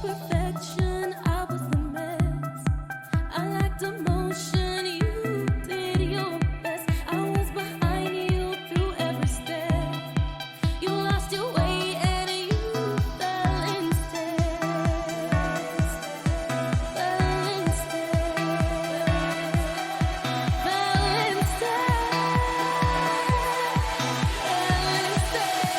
perfection, I was the mess. I lacked emotion, you did your best. I was behind you through every step. You lost your way and you fell instead. Fell instead. Fell instead. Fell instead.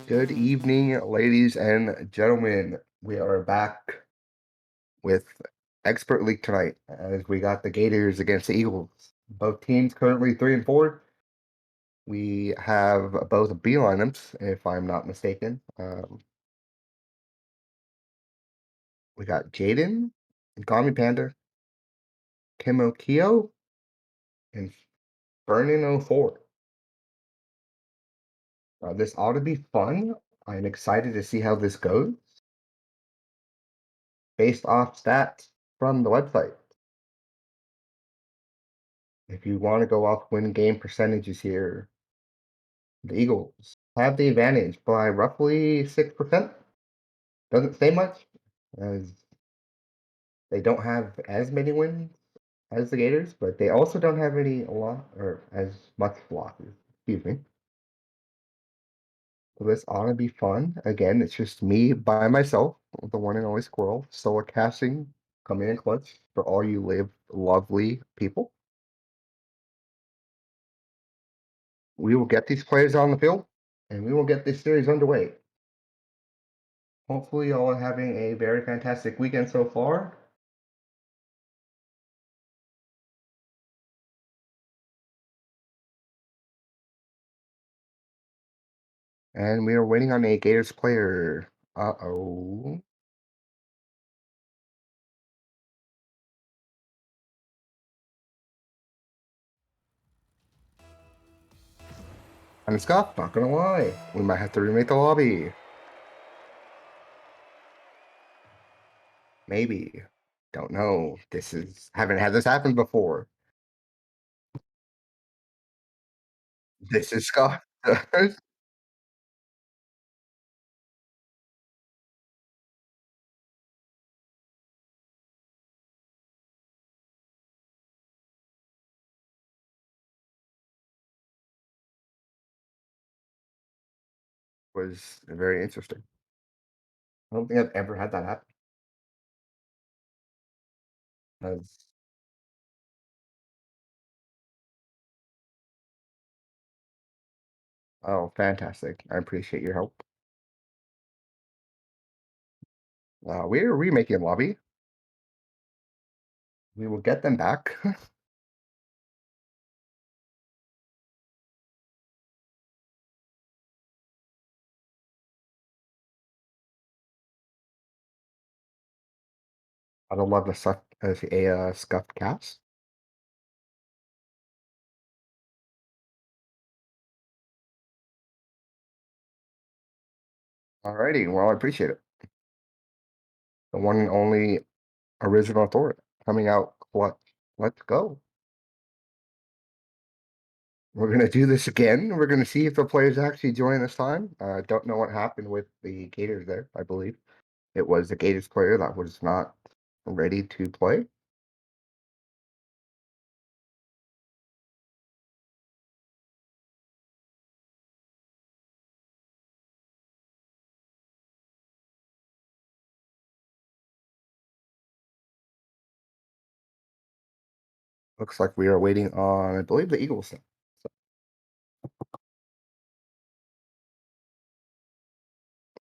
Good evening, ladies and gentlemen. We are back with Expert League tonight as we got the Gators against the Eagles. Both teams currently 3-4. We have both B lineups, if I'm not mistaken. We got Jaden, Gami Panda, Kimo Kyo, and Vernon04. This ought to be fun. I'm excited to see how this goes based off stats from the website. If you want to go off win game percentages here, the Eagles have the advantage by roughly 6%. Doesn't say much, as they don't have as many wins as the Gators, but they also don't have any a lot or as much losses. Excuse me. So this ought to be fun. Again, it's just me by myself, the one and only Squirrel, solo casting, coming in clutch for all you lovely people. We will get these players on the field, and we will get this series underway. Hopefully, y'all are having a very fantastic weekend so far. And we are waiting on a Gators player. Uh-oh. And Scott, not gonna lie, we might have to remake the lobby. Maybe. Don't know. Haven't had this happen before. This is Scott. Was very interesting. I don't think I've ever had that happen. That's oh, fantastic. I appreciate your help. We're remaking lobby. We will get them back. I don't love a scuffed cast. Alrighty, well, I appreciate it. The one and only original authority coming out clutch. Let's go. We're gonna do this again. We're gonna see if the players actually join this time. Don't know what happened with the Gators there. I believe it was the Gators player that was not ready to play. Looks like we are waiting on, I believe, the Eagles. So,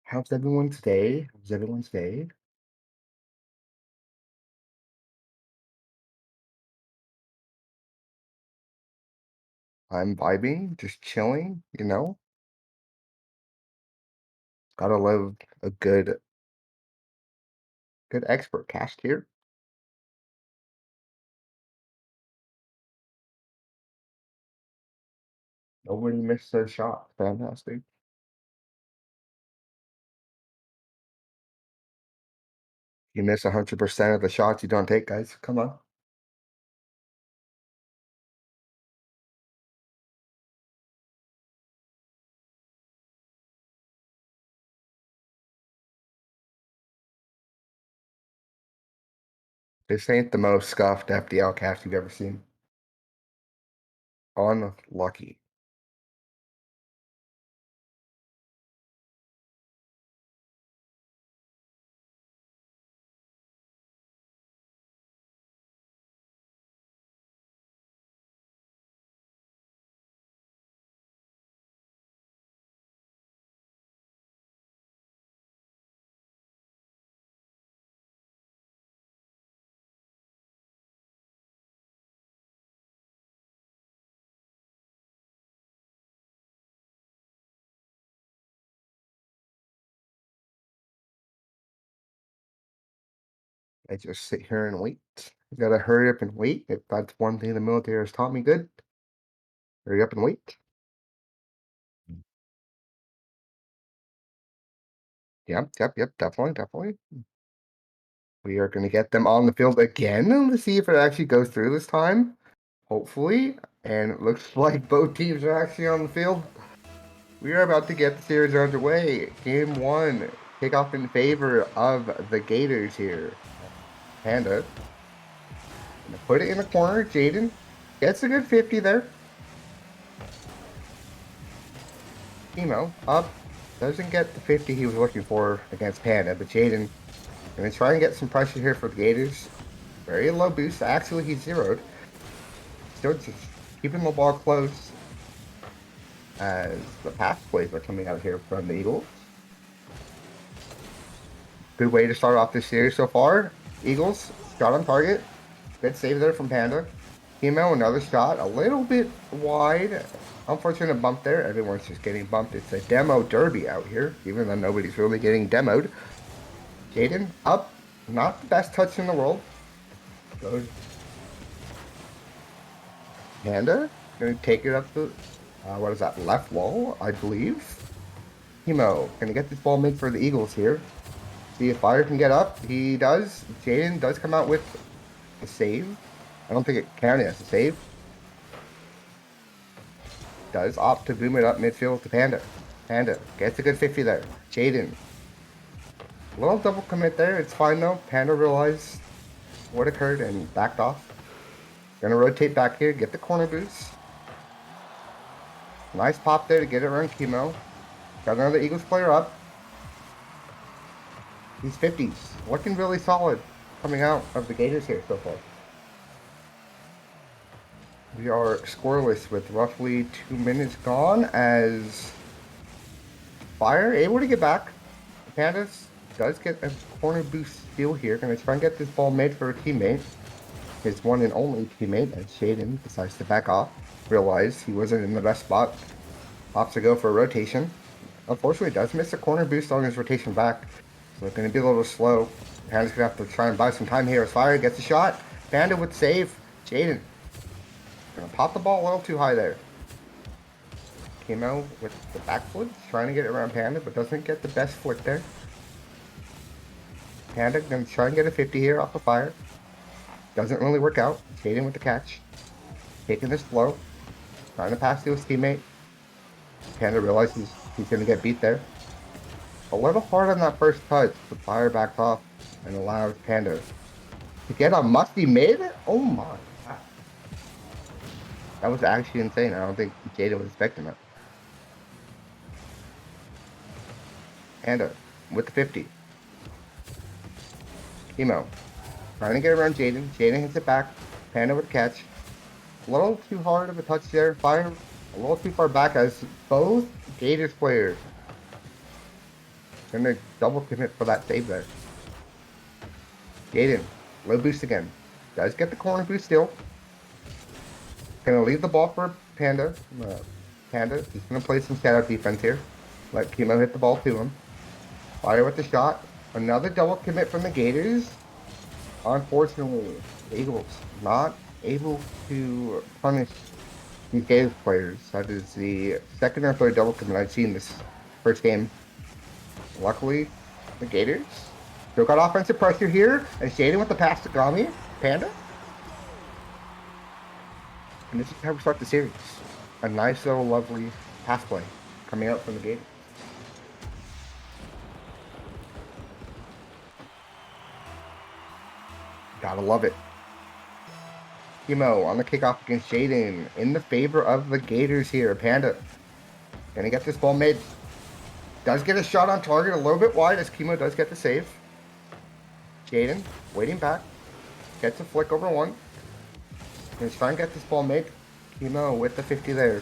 how's everyone's day? How's everyone's day? I'm vibing, just chilling. Gotta love a good expert cast here. Nobody missed their shot. Fantastic. You miss 100% of the shots you don't take, guys. Come on. This ain't the most scuffed FDL cast you've ever seen. Unlucky. I just sit here and wait. You gotta hurry up and wait. If that's one thing the military has taught me good, hurry up and wait. Yep, definitely, definitely. We are gonna get them on the field again to see if it actually goes through this time. Hopefully. And it looks like both teams are actually on the field. We are about to get the series underway. Game one, kickoff in favor of the Gators here. Panda. Gonna put it in the corner. Jaden gets a good 50 there. Emo up. Doesn't get the 50 he was looking for against Panda, but Jaden gonna try and get some pressure here for the Gators. Very low boost. Actually, he zeroed. Still just keeping the ball close as the pass plays are coming out here from the Eagles. Good way to start off this series so far. Eagles, shot on target. Good save there from Panda. Emo, another shot. A little bit wide. Unfortunate bump there. Everyone's just getting bumped. It's a demo derby out here, even though nobody's really getting demoed. Jaden, up. Not the best touch in the world. Goes. Panda, gonna take it up the, what is that, left wall, I believe. Emo, gonna get this ball made for the Eagles here. See if Fire can get up. He does. Jaden does come out with a save. I don't think it counted as a save. Does opt to boom it up midfield to Panda. Panda gets a good 50 there. Jaden. A little double commit there. It's fine though. Panda realized what occurred and backed off. Gonna rotate back here. Get the corner boost. Nice pop there to get it around Chemo. Got another Eagles player up. These 50s looking really solid coming out of the Gators here so far. We are scoreless with roughly 2 minutes gone as Fire able to get back. Pandas does get a corner boost steal here. Gonna try and get this ball made for a teammate. His one and only teammate as Shaden decides to back off. Realized he wasn't in the best spot. Opts to go for a rotation. Unfortunately does miss a corner boost on his rotation back. So it's going to be a little slow. Panda's going to have to try and buy some time here as Fire gets a shot. Panda with save. Jaden. Going to pop the ball a little too high there. Came out with the back foot. Trying to get it around Panda, but doesn't get the best foot there. Panda going to try and get a 50 here off of Fire. Doesn't really work out. Jaden with the catch. Taking this slow. Trying to pass to his teammate. Panda realizes he's going to get beat there. A little hard on that first touch, but Fire backs off and allows Panda to get a musty mid? Oh my god. That was actually insane. I don't think Jada was expecting that. Panda with the 50. Chemo. Trying to get around Jaden. Jaden hits it back. Panda with the catch. A little too hard of a touch there. Fire a little too far back as both Gators players gonna double commit for that save there. Jaden, low boost again. Does get the corner boost still. Gonna leave the ball for Panda. Panda is gonna play some shadow defense here. Let Chemo hit the ball to him. Fire with the shot. Another double commit from the Gators. Unfortunately, the Eagles not able to punish these Gators players. That is the second or third double commit I've seen this first game. Luckily, the Gators still got offensive pressure here as Jaden with the pass to Gami. Panda. And this is how we start the series. A nice little lovely pass play coming out from the Gators. Gotta love it. Chemo on the kickoff against Jaden in the favor of the Gators here. Panda gonna get this ball mid. Does get a shot on target a little bit wide as Chemo does get the save. Jaden waiting back. Gets a flick over one. Gonna try and get this ball made. Chemo with the 50 there.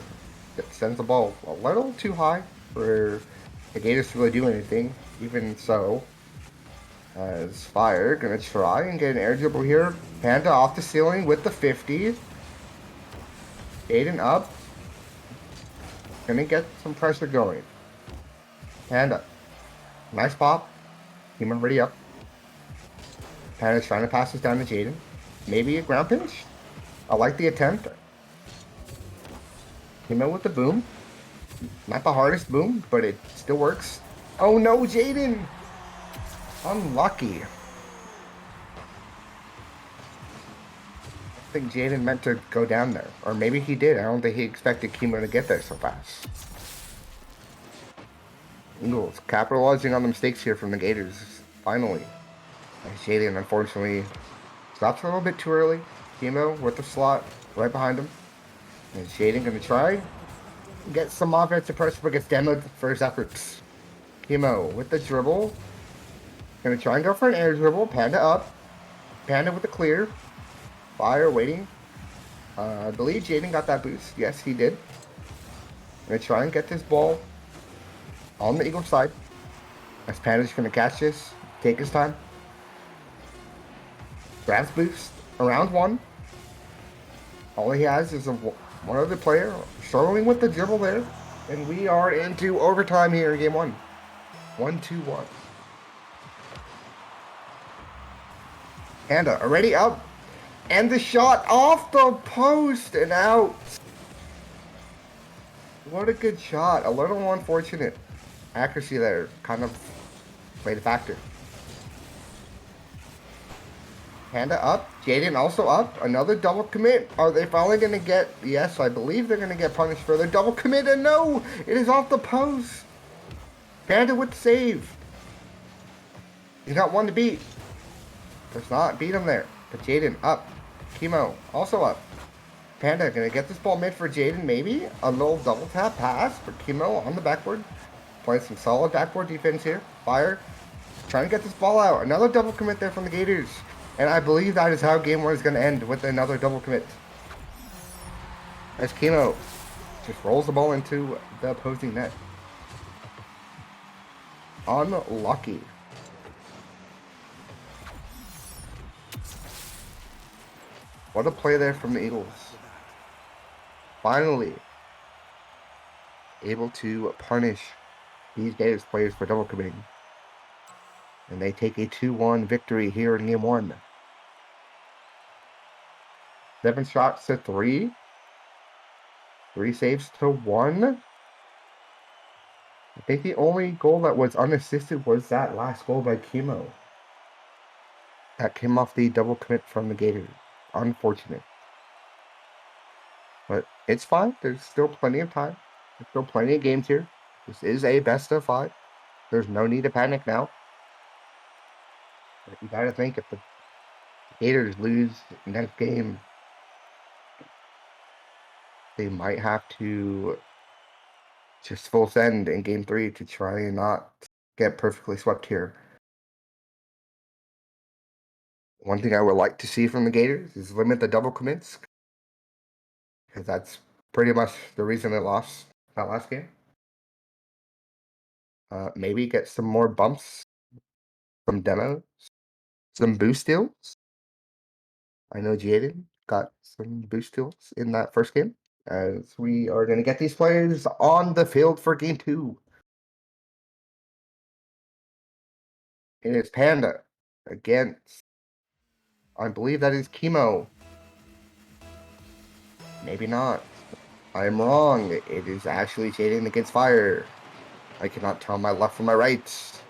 Sends the ball a little too high for the Gators to really do anything. Even so, as Fire gonna try and get an air dribble here. Panda off the ceiling with the 50. Jaden up. Gonna get some pressure going. Panda. Nice pop. Team already up. Panda's trying to pass this down to Jaden. Maybe a ground finish? I like the attempt. Came out with the boom. Not the hardest boom, but it still works. Oh no, Jaden! Unlucky. I think Jaden meant to go down there. Or maybe he did. I don't think he expected Kimo to get there so fast. Eagles capitalizing on the mistakes here from the Gators. Finally. As Jaden, unfortunately, stops a little bit too early. Kimo with the slot right behind him. And Jaden going to try get some offensive pressure, but gets demoed for his efforts. Kimo with the dribble. Going to try and go for an air dribble. Panda up. Panda with the clear. Fire waiting. I believe Jaden got that boost. Yes, he did. Going to try and get this ball on the Eagle side. As Panda's going to catch this. Take his time. Grabs boost. Around one. All he has is one other player struggling with the dribble there. And we are into overtime here in game 1. 1-2-1. Panda already up. And the shot off the post and out. What a good shot. A little unfortunate. Accuracy there kind of played a factor. Panda up. Jaden also up. Another double commit. Are they finally going to get... Yes, I believe they're going to get punished for their double commit. And no! It is off the post. Panda with the save. He's got one to beat. Does not beat him there. But Jaden up. Kimo also up. Panda going to get this ball mid for Jaden, maybe. A little double tap pass for Kimo on the backboard. Playing some solid backboard defense here. Fire. Trying to get this ball out. Another double commit there from the Gators. And I believe that is how game 1 is going to end, with another double commit. As Kimo just rolls the ball into the opposing net. Unlucky. What a play there from the Eagles. Finally able to punish these Gators players for double committing. And they take a 2-1 victory here in game 1. 7 shots to 3. 3 saves to 1. I think the only goal that was unassisted was that last goal by Kimo. That came off the double commit from the Gators. Unfortunate. But it's fine. There's still plenty of time. There's still plenty of games here. This is a best of 5. There's no need to panic now. But you gotta think, if the Gators lose next game, they might have to just full send in game 3 to try and not get perfectly swept here. One thing I would like to see from the Gators is limit the double commits, because that's pretty much the reason they lost that last game. Maybe get some more bumps from demos, some boost steals. I know Jaden got some boost steals in that first game, as we are going to get these players on the field for game 2. It is Panda against, I believe that is Kimo. Maybe not. I am wrong. It is actually Jaden against Fire. I cannot tell my left from my right.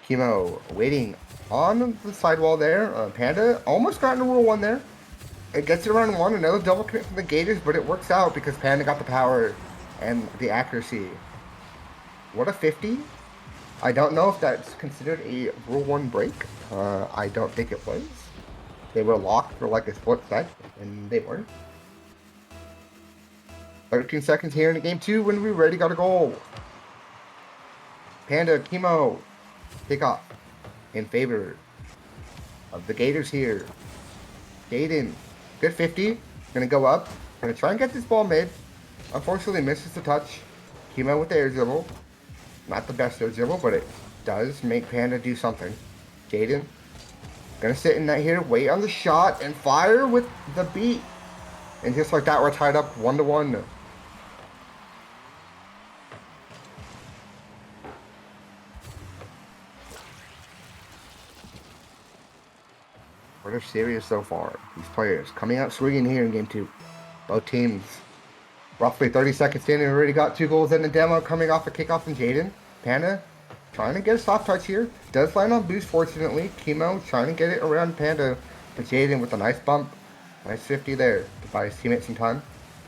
Kimo waiting on the sidewall there. Panda almost got into Rule 1 there. It gets it around 1. Another double commit from the Gators, but it works out because Panda got the power and the accuracy. What a 50. I don't know if that's considered a Rule 1 break. I don't think it was. They were locked for like a split sec, and they weren't. 13 seconds here in game 2 when we're ready, got a goal. Panda, Kimo, take off in favor of the Gators here. Jaden, good 50, gonna go up, gonna try and get this ball mid. Unfortunately misses the touch. Kimo with the air dribble. Not the best air dribble, but it does make Panda do something. Jaden, gonna sit in that here, wait on the shot, and fire with the beat. And just like that, we're tied up 1-1. They're serious so far. These players coming out swinging here in game 2. Both teams roughly 30 seconds in and already got 2 goals in the demo coming off a kickoff from Jaden. Panda trying to get a soft touch here. Does land on boost, fortunately. Chemo trying to get it around Panda. But Jaden with a nice bump. Nice 50 there to buy his teammate some time.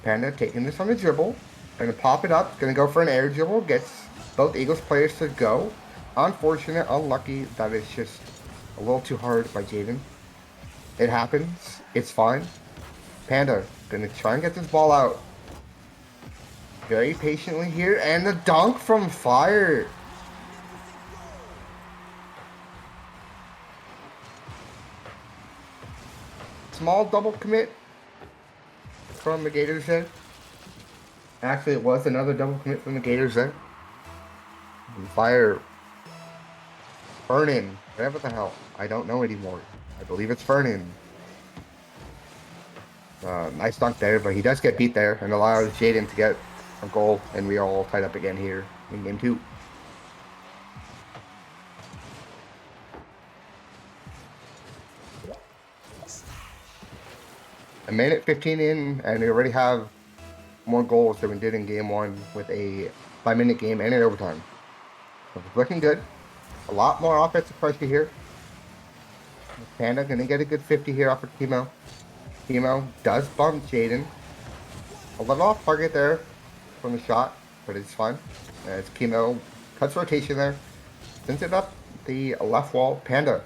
Panda taking this on the dribble. Gonna pop it up. Gonna go for an air dribble. Gets both Eagles players to go. Unfortunate, unlucky. That is just a little too hard by Jaden. It happens. It's fine. Panda gonna try and get this ball out. Very patiently here. And the dunk from Fire. Small double commit from the Gators there. Actually, it was another double commit from the Gators there. And Fire. Vernon. Whatever the hell. I don't know anymore. I believe it's Vernon. Nice dunk there, but he does get beat there and allows Jaden to get a goal, and we are all tied up again here in game 2. A minute 15 in, and we already have more goals than we did in game 1 with a 5-minute game and an overtime. So it's looking good. A lot more offensive pressure here. Panda gonna get a good 50 here off of Chemo. Chemo does bump Jaden. A little off target there from the shot, but it's fine. As Chemo cuts rotation there. Sends it up the left wall. Panda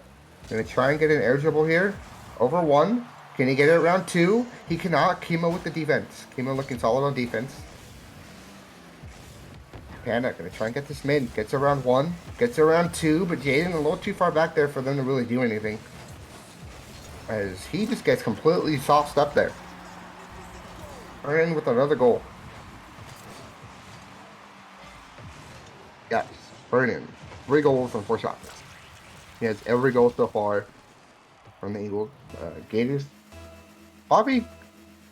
gonna try and get an air dribble here. Over 1. Can he get it around 2? He cannot. Chemo with the defense. Chemo looking solid on defense. Panda gonna try and get this mid. Gets around 1. Gets around 2, but Jaden a little too far back there for them to really do anything. As he just gets completely sauced up there. Earning with another goal. Yes, Vernon. 3 goals from 4 shots. He has every goal so far from the Eagles. Gators. Bobby,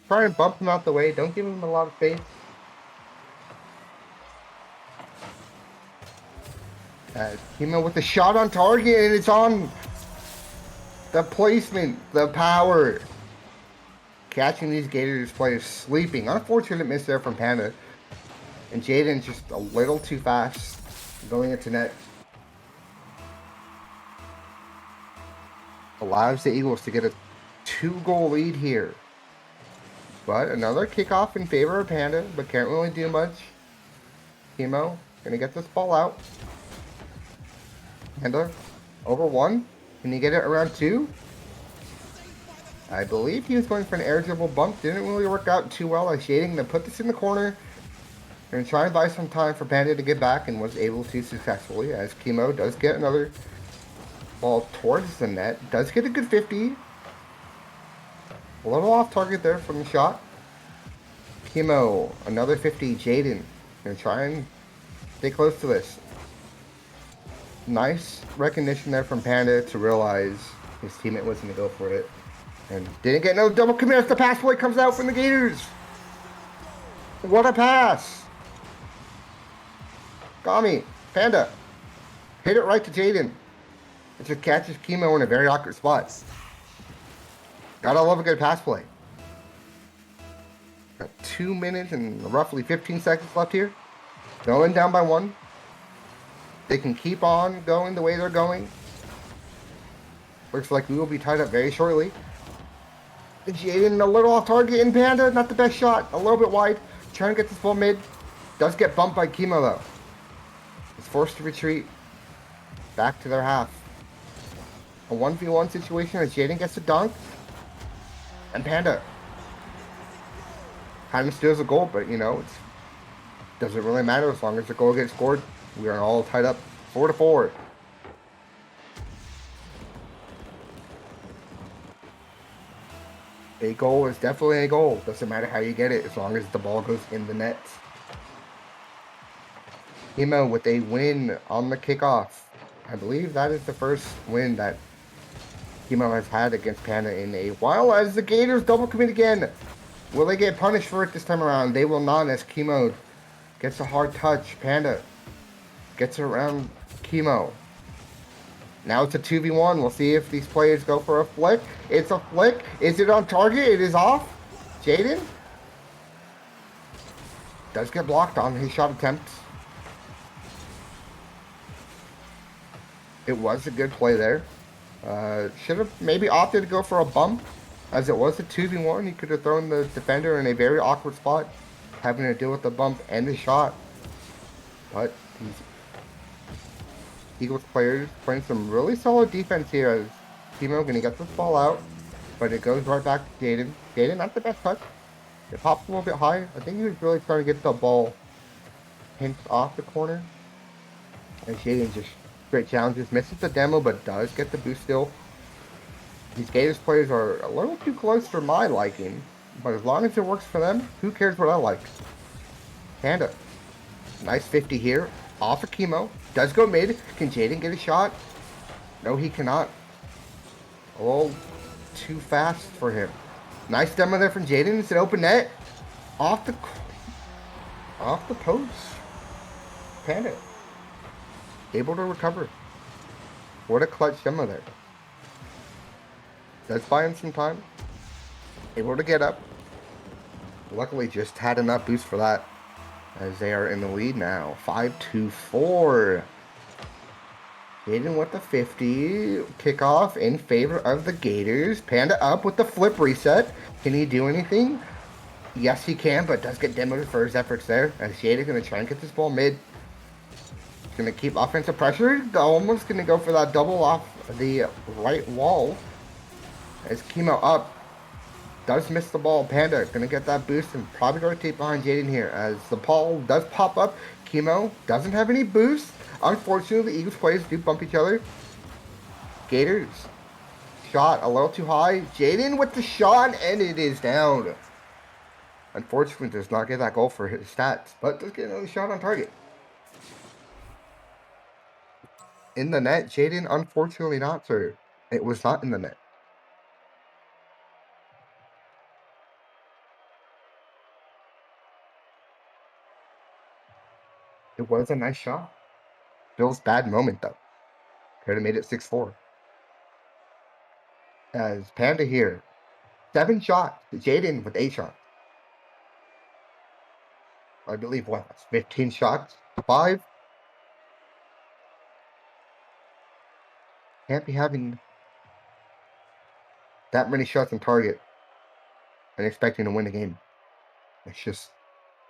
try and bump him out the way. Don't give him a lot of space. Chemo with the shot on target, and it's on. The placement, the power. Catching these Gators players sleeping. Unfortunate miss there from Panda. And Jaden just a little too fast going into net. Allows the Eagles to get a 2-goal lead here. But another kickoff in favor of Panda, but can't really do much. Chemo gonna get this ball out. Panda over 1. Can he get it around 2? I believe he was going for an air dribble bump. Didn't really work out too well. Like Shading to put this in the corner. Gonna try and buy some time for Panda to get back, and was able to successfully, as Chemo does get another ball towards the net. Does get a good 50. A little off target there from the shot. Chemo, another 50. Jaden gonna try and stay close to this. Nice recognition there from Panda to realize his teammate was going to go for it. And didn't get no double commit as the pass play comes out from the Gators. What a pass. Gami, Panda, hit it right to Jaden. It just catches Chemo in a very awkward spot. Gotta love a good pass play. Got 2 minutes and roughly 15 seconds left here. Going down by 1. They can keep on going the way they're going. Looks like we will be tied up very shortly. Jaden a little off target in Panda. Not the best shot. A little bit wide. Trying to get this ball mid. Does get bumped by Chemo though. Is forced to retreat. Back to their half. A 1v1 situation as Jaden gets a dunk. And Panda kind of steals a goal, but you know, it doesn't really matter as long as the goal gets scored. We are all tied up 4-4. A goal is definitely a goal. Doesn't matter how you get it as long as the ball goes in the net. Chemo with a win on the kickoff. I believe that is the first win that Chemo has had against Panda in a while, as the Gators double commit again. Will they get punished for it this time around? They will not, as Chemo gets a hard touch. Panda gets around Chemo. Now it's a 2v1. We'll see if these players go for a flick. It's a flick. Is it on target? It is off. Jaden does get blocked on his shot attempt. It was a good play there. Should have maybe opted to go for a bump. As it was a 2v1, he could have thrown the defender in a very awkward spot, having to deal with the bump and the shot. But these Eagles players playing some really solid defense here as Timo gonna get this ball out, but it goes right back to Jaden. Jaden, not the best touch. It pops a little bit high. I think he was really trying to get the ball pinched off the corner. And Jaden just straight challenges, misses the demo, but does get the boost still. These Gators players are a little too close for my liking, but as long as it works for them, who cares what I like? Panda. Nice 50 here. Off of Chemo. Does go mid. Can Jaden get a shot? No, he cannot. A little too fast for him. Nice demo there from Jaden. It's an open net. Off the post. Panda. Able to recover. What a clutch demo there. Does buy him some time. Able to get up. Luckily just had enough boost for that, as they are in the lead now. 5-4. Jaden with the 50. Kickoff in favor of the Gators. Panda up with the flip reset. Can he do anything? Yes, he can, but does get demoed for his efforts there. As Jaden going to try and get this ball mid. He's going to keep offensive pressure. Almost going to go for that double off the right wall. As Chemo up. Does miss the ball. Panda gonna get that boost and probably rotate behind Jaden here as the ball does pop up. Chemo doesn't have any boost. Unfortunately, the Eagles players do bump each other. Gators shot a little too high. Jaden with the shot and it is down. Unfortunately, does not get that goal for his stats, but does get another shot on target. In the net, Jaden, unfortunately not, sir. It was not in the net. It was a nice shot. Bill's bad moment, though. Could have made it 6-4. As Panda here. 7 shots. Jaden with 8 shots. I believe what? That's 15 shots to 5. Can't be having that many shots on target and expecting to win the game. It's just,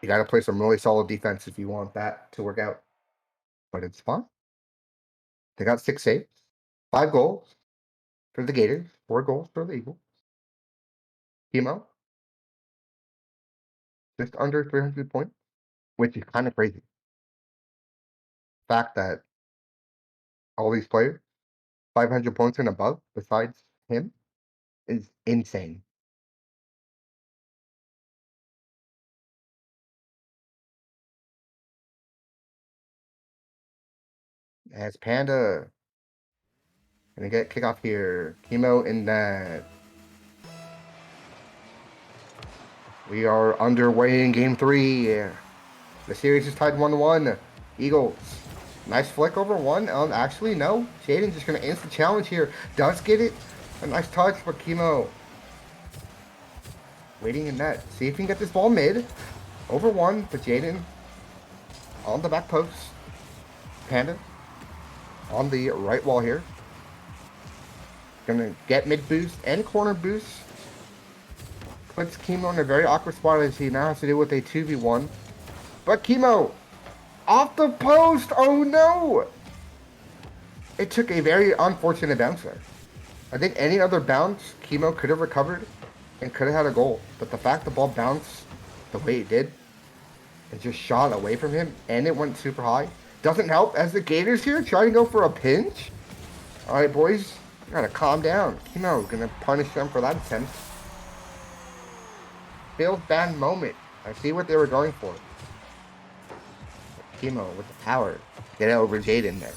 you got to play some really solid defense if you want that to work out. But it's fun. They got 6 saves, 5 goals for the Gators, 4 goals for the Eagles. Chemo, just under 300 points, which is kind of crazy. The fact that all these players, 500 points and above, besides him, is insane. As Panda gonna get kickoff here. Chemo in that. We are underway in game 3. The series is tied 1-1. Eagles. Nice flick over one. Actually, no. Jaden's just gonna instant challenge here. Does get it. A nice touch for Chemo. Waiting in net. See if he can get this ball mid. Over one, but Jaden on the back post. Panda on the right wall here. Gonna get mid boost and corner boost. Puts Chemo in a very awkward spot as he now has to deal with a 2v1. But Chemo off the post. Oh no! It took a very unfortunate bounce there. I think any other bounce, Chemo could have recovered and could have had a goal. But the fact the ball bounced the way it did and just shot away from him and it went super high doesn't help as the Gators here try to go for a pinch. Alright, boys, you gotta calm down. Chemo gonna punish them for that attempt. Bill's bad moment. I see what they were going for. Chemo with the power. Get over Jaden there.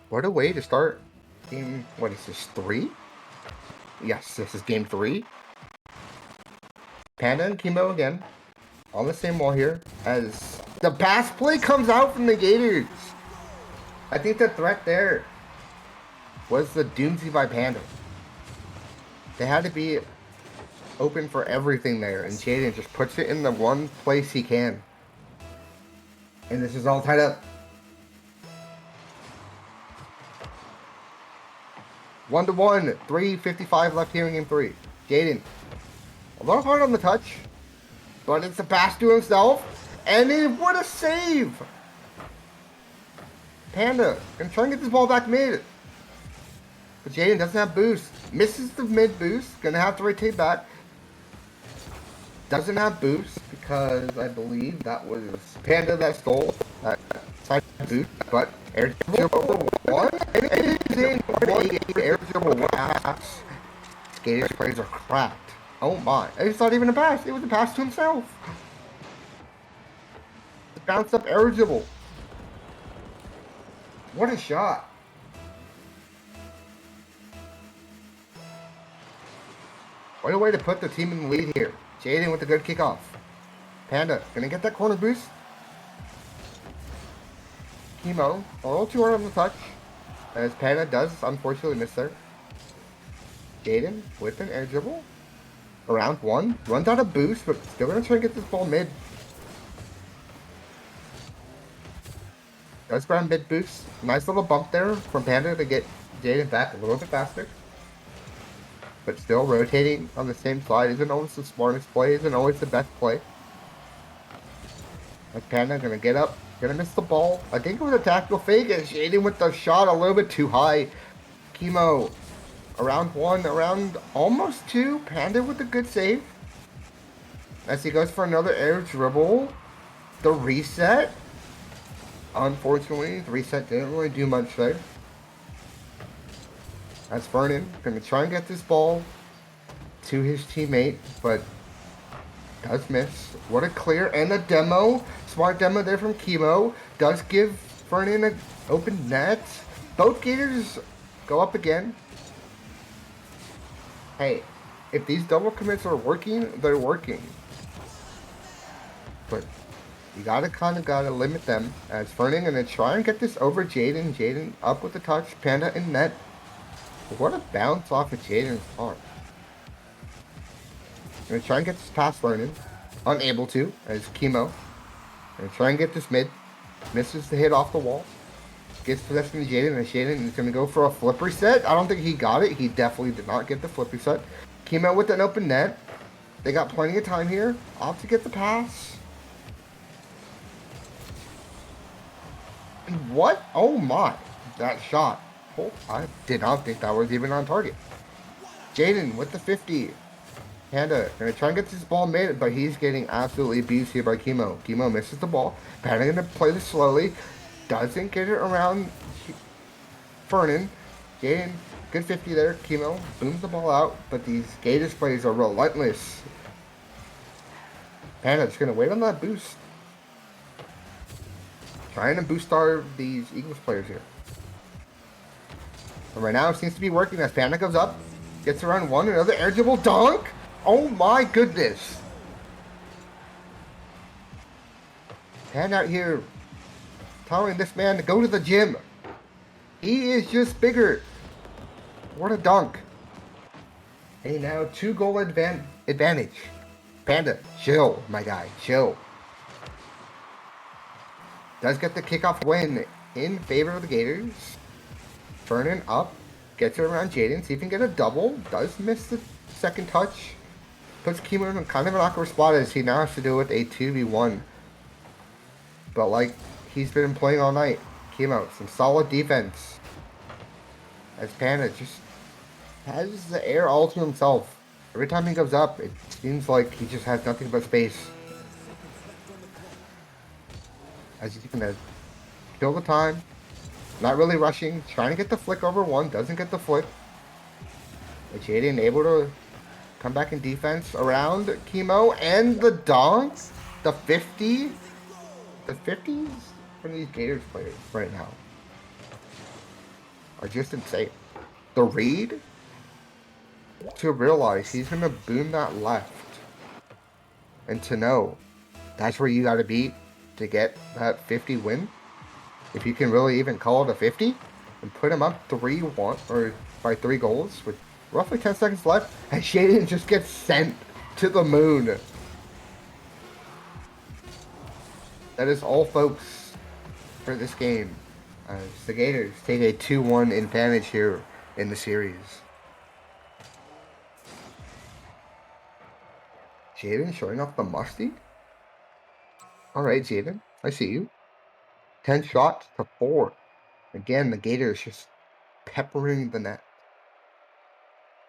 What a way to start game. What is this, 3? Yes, this is game 3. Panda and Chemo again. On the same wall here. As The pass play comes out from the Gators. I think the threat there was the Doomsday by Panda. They had to be open for everything there, and Jaden just puts it in the one place he can. And this is all tied up. 1-1, 3:55 left here in game 3. Jaden, a little hard on the touch, but it's a pass to himself, and what a save! Panda gonna try and get this ball back mid, but Jaden doesn't have boost. Misses the mid boost, gonna have to rotate back. Doesn't have boost because I believe that was Panda that stole that side boost, but air dribble one, and it is in air dribble one pass. Gators players are cracked. Oh my, it's not even a pass, it was a pass to himself. The bounce up air dribble. What a shot. What a way to put the team in the lead here. Jaden with a good kickoff. Panda, gonna get that corner boost. Chemo, a little too hard on the touch. As Panda does, unfortunately, miss there. Jaden with an air dribble. Around one. Runs out of boost, but still gonna try and get this ball mid. Does grab mid boost. Nice little bump there from Panda to get Jaden back a little bit faster. But still rotating on the same side isn't always the smartest play, isn't always the best play. Like Panda gonna get up, gonna miss the ball. I think it was a tactical fake, and Jaden with the shot a little bit too high. Chemo, around one, around almost two. Panda with a good save. As he goes for another air dribble. The reset. Unfortunately, the reset didn't really do much there. That's Vernon gonna try and get this ball to his teammate, but does miss. What a clear and a demo. Smart demo there from Chemo. Does give Vernon an open net. Both Gators go up again. Hey, if these double commits are working, they're working. But you gotta limit them. As Vernon gonna try and get this over Jaden. Jaden up with the touch. Panda in net. What a bounce off of Jaden's arm. Gonna try and get this past Vernon. Unable to, as Chemo. Gonna try and get this mid. Misses the hit off the wall. Gets possession to Jaden, and Jaden is gonna go for a flip reset. I don't think he got it. He definitely did not get the flip reset. Chemo with an open net. They got plenty of time here. Off to get the pass. And what? Oh my. That shot. Oh, I did not think that was even on target. Jaden with the 50. Panda gonna try and get this ball mid, but he's getting absolutely abused here by Chemo. Chemo misses the ball. Panda gonna play this slowly. Doesn't get it around Vernon. Jaden, good 50 there. Chemo booms the ball out, but these Gators players are relentless. Panda just gonna wait on that boost. Trying to boost these Eagles players here. And right now it seems to be working as Panda goes up. Gets around one, another air dribble dunk. Oh my goodness. Panda out here telling this man to go to the gym. He is just bigger. What a dunk. Hey, now 2-goal advantage. Panda, chill, my guy, chill. Does get the kickoff win in favor of the Gators. Vernon up, gets it around Jaden, see if he can get a double. Does miss the second touch. Puts Chemo in kind of an awkward spot as he now has to deal with a 2v1. But like he's been playing all night. Chemo, some solid defense. As Panda just has the air all to himself. Every time he goes up, it seems like he just has nothing but space. As he's gonna kill the time. Not really rushing. Trying to get the flick over one. Doesn't get the flick. But Jaden able to come back in defense around Chemo. And the dunk. The 50. The 50s from these Gators players right now are just insane. The read to realize he's going to boom that left. And to know that's where you got to be. to get that 50 win. If you can really even call it a 50 and put him up 3-1 or by 3 goals with roughly 10 seconds left, and Shaden just gets sent to the moon. That is all, folks, for this game. The Gators take a 2-1 advantage here in the series. Jaden showing off the musty? Alright, Jaden, I see you. 10 shots to 4. Again, the Gators just peppering the net.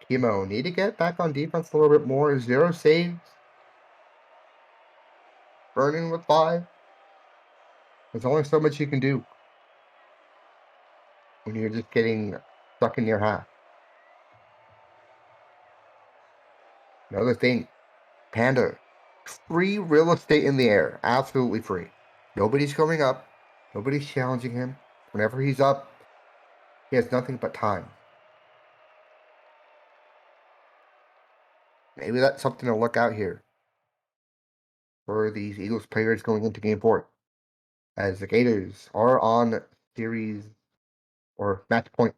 Chemo, need to get back on defense a little bit more. 0 saves. Burning with 5. There's only so much you can do when you're just getting stuck in your half. Another thing, Panda, free real estate in the air. Absolutely free. Nobody's going up. Nobody's challenging him. Whenever he's up, he has nothing but time. Maybe that's something to look out here for these Eagles players going into Game 4. As the Gators are on series or match point.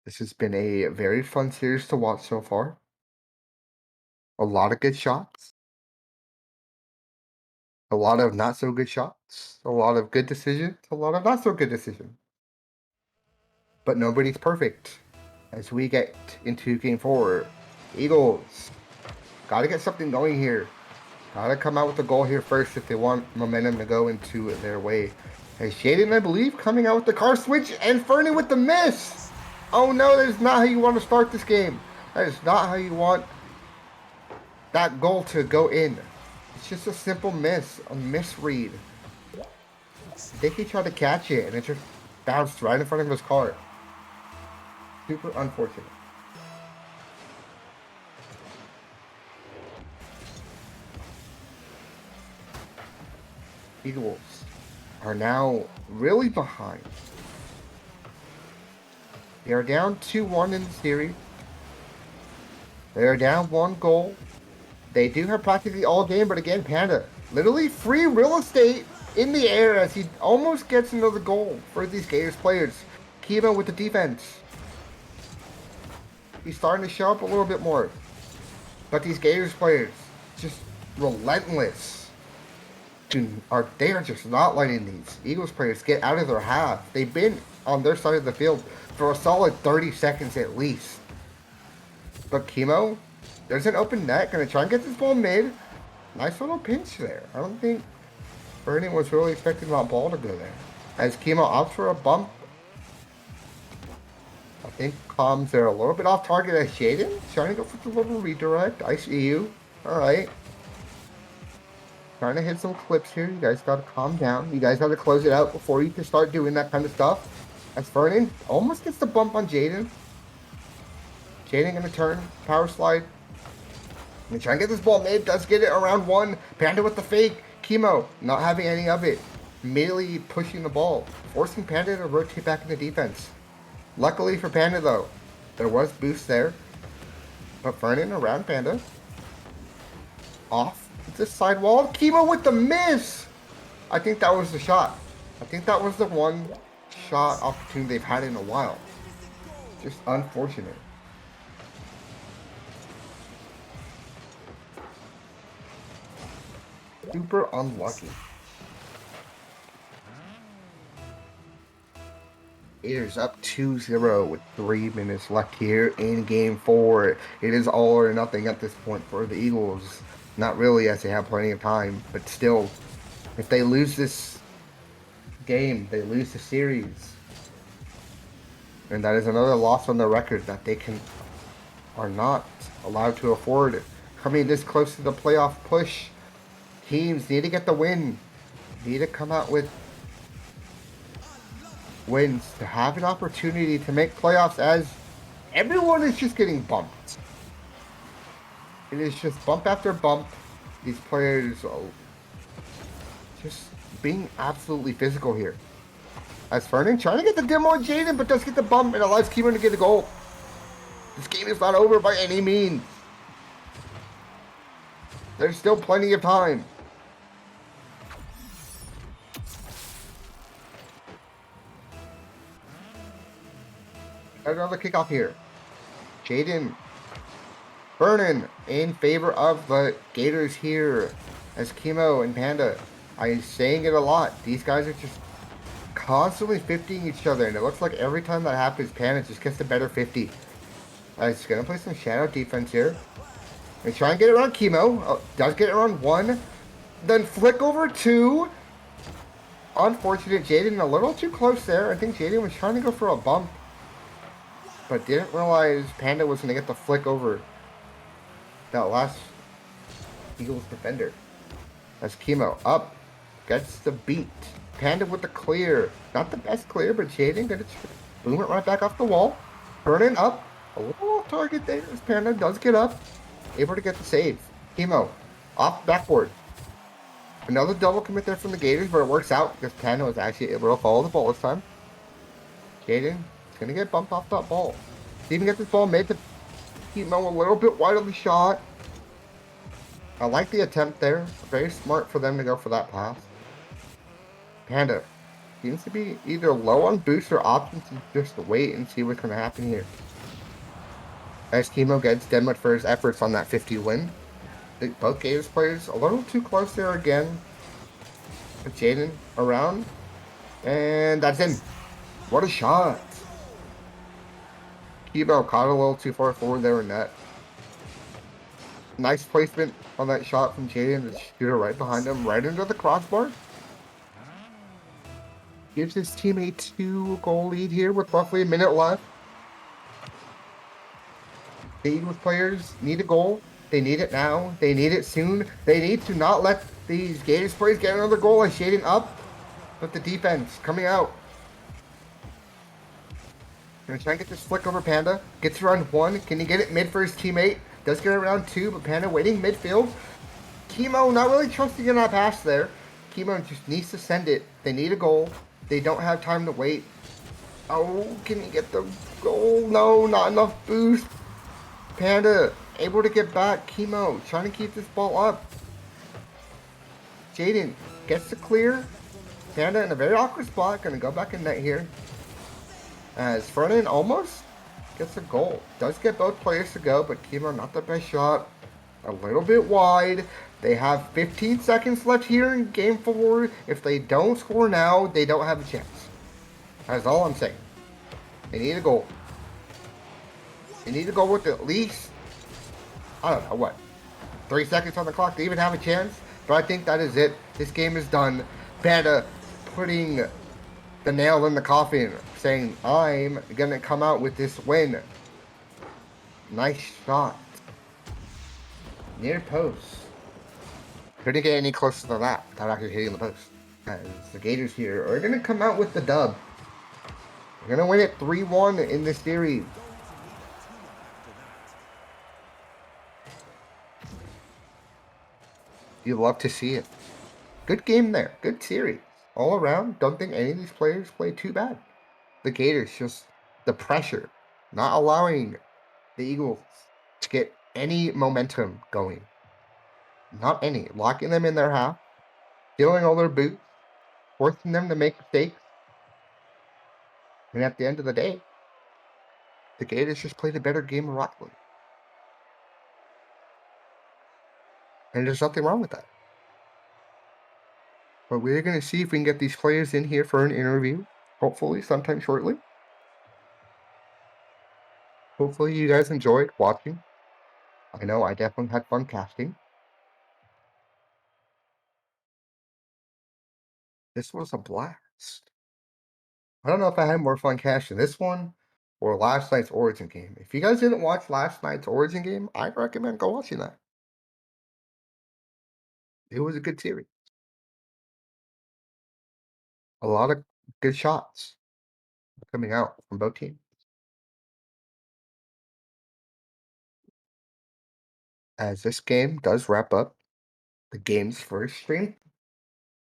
This has been a very fun series to watch so far. A lot of good shots. A lot of not so good shots. A lot of good decisions. A lot of not so good decisions. But nobody's perfect. As we get into Game 4, Eagles gotta get something going here. Gotta come out with a goal here first if they want momentum to go into their way. Hey, Shaden, I believe, coming out with the car switch, and Fernie with the miss! Oh no, that is not how you want to start this game. That is not how you want that goal to go in. It's just a simple miss, a misread. I think he tried to catch it, and it just bounced right in front of his car. Super unfortunate. Eagles are now really behind. They are down 2-1 in the series. They are down 1 goal. They do have practically all game, but again, Panda, literally free real estate in the air as he almost gets another goal for these Gators players. Kiva with the defense. He's starting to show up a little bit more. But these Gators players, just relentless. They are just not letting these Eagles players get out of their half. They've been on their side of the field for a solid 30 seconds at least. But Chemo, there's an open net. Gonna try and get this ball mid. Nice little pinch there. I don't think Bernie was really expecting that ball to go there. As Chemo opts for a bump. I think comms are a little bit off target as Shaden. Trying to go for the little redirect. I see you. Alright. Trying to hit some clips here. You guys gotta calm down. You guys gotta close it out before you can start doing that kind of stuff. As Vernon almost gets the bump on Jaden. Jaden gonna turn. Power slide. Gonna try and get this ball made. Does get it around 1. Panda with the fake. Chemo not having any of it. Immediately pushing the ball. Forcing Panda to rotate back into defense. Luckily for Panda though, there was boost there. But Vernon around Panda. Off this side wall. Chemo with the miss! I think that was the shot. I think that was the one shot opportunity they've had in a while. Just unfortunate. Super unlucky. Gators up 2-0 with 3 minutes left here in Game 4. It is all or nothing at this point for the Eagles. Not really, as they have plenty of time, but still, if they lose this game, they lose the series. And that is another loss on the record that they are not allowed to afford. Coming this close to the playoff push, teams need to get the win. Need to come out with wins to have an opportunity to make playoffs, as everyone is just getting bumped. It is just bump after bump. These players just being absolutely physical here. As Fernan trying to get the demo on Jaden, but does get the bump and allows Keeman to get a goal. This game is not over by any means. There's still plenty of time. Another kickoff here. Jaden Vernon in favor of the Gators here as Chemo and Panda. I'm saying it a lot. These guys are just constantly 50ing each other, and it looks like every time that happens, Panda just gets the better 50. He's going to play some shadow defense here. And try and get it around Chemo. Oh, does get it around 1. Then flick over 2. Unfortunate. Jaden a little too close there. I think Jaden was trying to go for a bump, but didn't realize Panda was going to get the flick over that last Eagles defender. As Chemo up. Gets the beat. Panda with the clear. Not the best clear, but Jaden gonna boom it right back off the wall. Burning up. A little off target there as Panda does get up. Able to get the save. Chemo. Off backboard. Another double commit there from the Gators, but it works out because Panda was actually able to follow the ball this time. Jaden is gonna get bumped off that ball. Even get this ball mid to Chemo a little bit wide of the shot. I like the attempt there. Very smart for them to go for that pass. Panda seems to be either low on boost or options to just wait and see what's going to happen here. As Chemo gets Denmark for his efforts on that 50 win. Both Gators players a little too close there again. But Jaden around. And that's in. What a shot. Chemo caught a little too far forward there in net. Nice placement on that shot from Jaden. The shooter right behind him, right into the crossbar. Gives his team a 2-goal lead here with roughly a minute left. The Eagles players need a goal. They need it now. They need it soon. They need to not let these Gators players get another goal and shading up. But the defense coming out. Gonna try and get this flick over Panda. Gets around 1. Can he get it mid for his teammate? Does get around 2, but Panda waiting midfield. Chemo not really trusting in that pass there. Chemo just needs to send it. They need a goal. They don't have time to wait. Oh, can he get the goal? No, not enough boost. Panda able to get back. Chemo trying to keep this ball up. Jaden gets the clear. Panda in a very awkward spot. Gonna go back in net here. As Fernan almost gets a goal. Does get both players to go, but Chemo not the best shot. A little bit wide. They have 15 seconds left here in game 4. If they don't score now, they don't have a chance. That's all I'm saying. They need a goal. They need to go with at least, I don't know, what, 3 seconds on the clock to even have a chance? But I think that is it. This game is done. Panda putting the nail in the coffin, saying, I'm going to come out with this win. Nice shot. Near post. Couldn't get any closer than that without actually hitting the post. As the Gators here are going to come out with the dub. They're going to win it 3-1 in this series. You love to see it. Good game there. Good series. All around, don't think any of these players played too bad. The Gators just the pressure, not allowing the Eagles to get any momentum going. Not any. Locking them in their half, stealing all their boots, forcing them to make mistakes. And at the end of the day, the Gators just played a better game of rock league. And there's nothing wrong with that. But we're going to see if we can get these players in here for an interview, hopefully sometime shortly. Hopefully you guys enjoyed watching. I know I definitely had fun casting. This was a blast. I don't know if I had more fun casting this one or last night's Origin game. If you guys didn't watch last night's Origin game, I'd recommend go watching that. It was a good series. A lot of good shots coming out from both teams. As this game does wrap up the game's first stream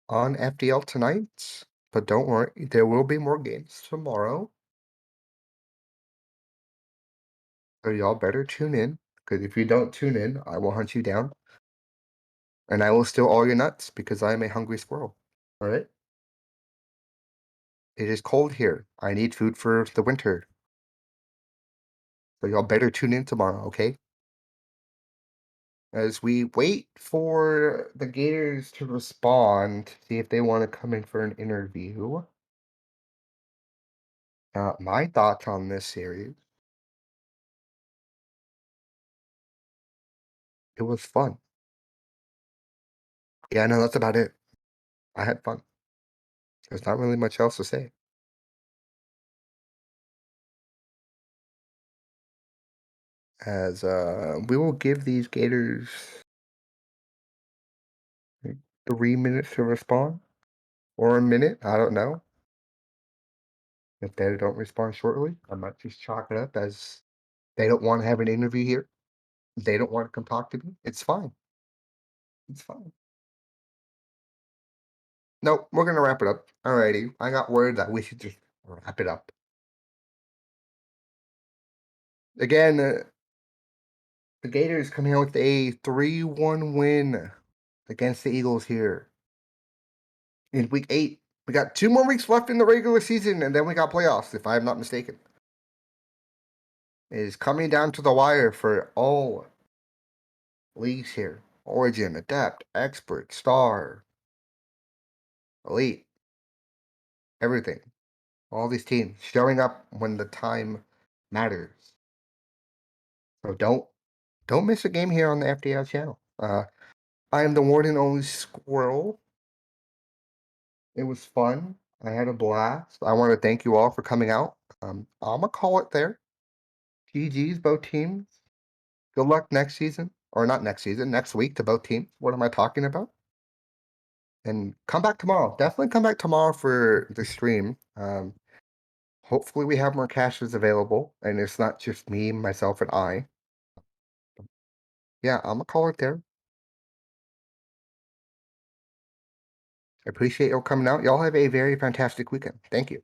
on FDL tonight. But don't worry, there will be more games tomorrow. So y'all better tune in, because if you don't tune in, I will hunt you down, and I will steal all your nuts because I am a hungry squirrel. All right? It is cold here. I need food for the winter. So y'all better tune in tomorrow, okay? As we wait for the Gators to respond, to see if they want to come in for an interview. My thoughts on this series, it was fun. Yeah, no, that's about it. I had fun. There's not really much else to say. As we will give these Gators 3 minutes to respond, or a minute. I don't know. If they don't respond shortly, I might just chalk it up as they don't want to have an interview here. They don't want to come talk to me. It's fine. It's fine. Nope, we're gonna wrap it up. Alrighty. I got word that we should just wrap it up. Again, the Gators coming out with a 3-1 win against the Eagles here in week 8. We got 2 more weeks left in the regular season, and then we got playoffs, if I'm not mistaken. It is coming down to the wire for all leagues here. Origin, Adept, Expert, Star, Elite, everything. All these teams showing up when the time matters. So don't miss a game here on the FDL channel. I am the one and only Squirrel. It was fun. I had a blast. I want to thank you all for coming out. I'm gonna call it there. GG's both teams. Good luck next season, or not next season, next week to both teams. What am I talking about? And come back tomorrow. Definitely come back tomorrow for the stream. Hopefully we have more caches available, and it's not just me, myself, and I. Yeah, I'm gonna call it there. I appreciate y'all coming out. Y'all have a very fantastic weekend. Thank you.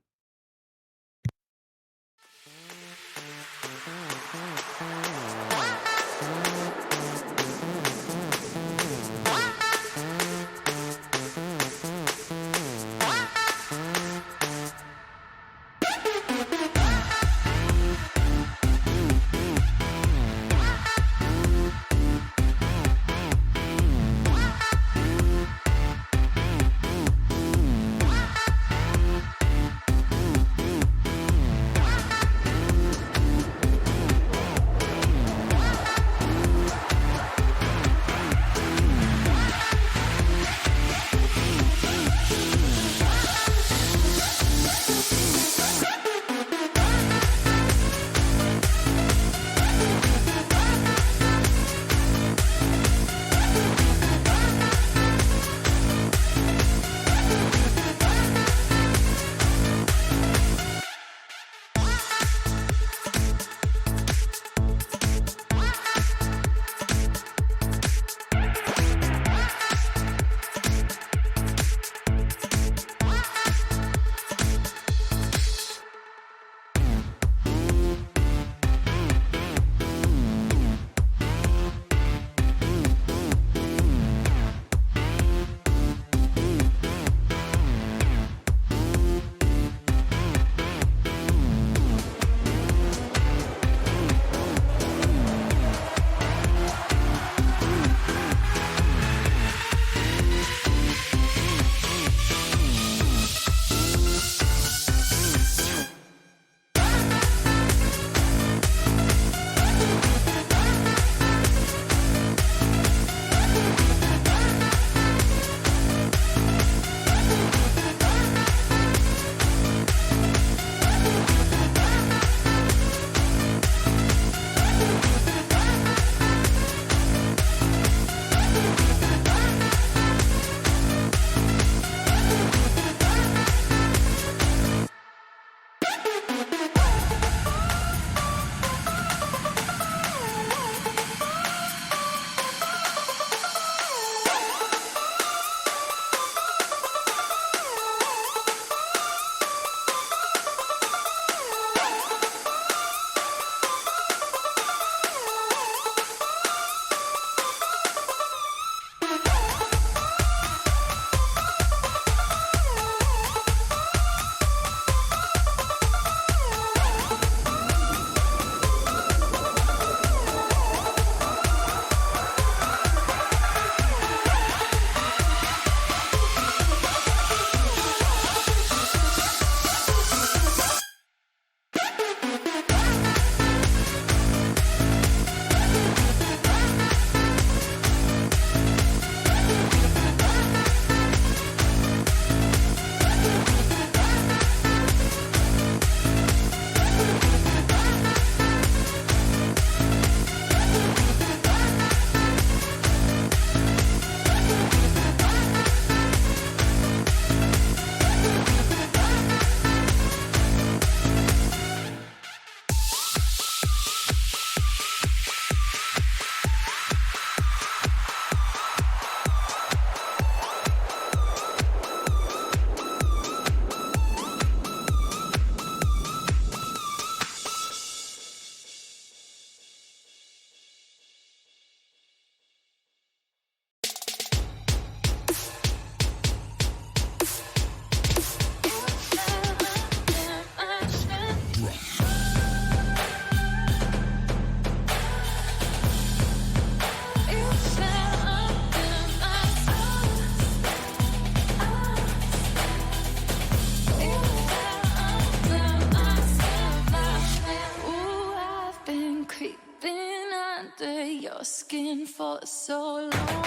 under your skin for so long.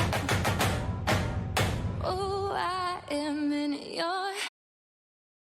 Oh, I am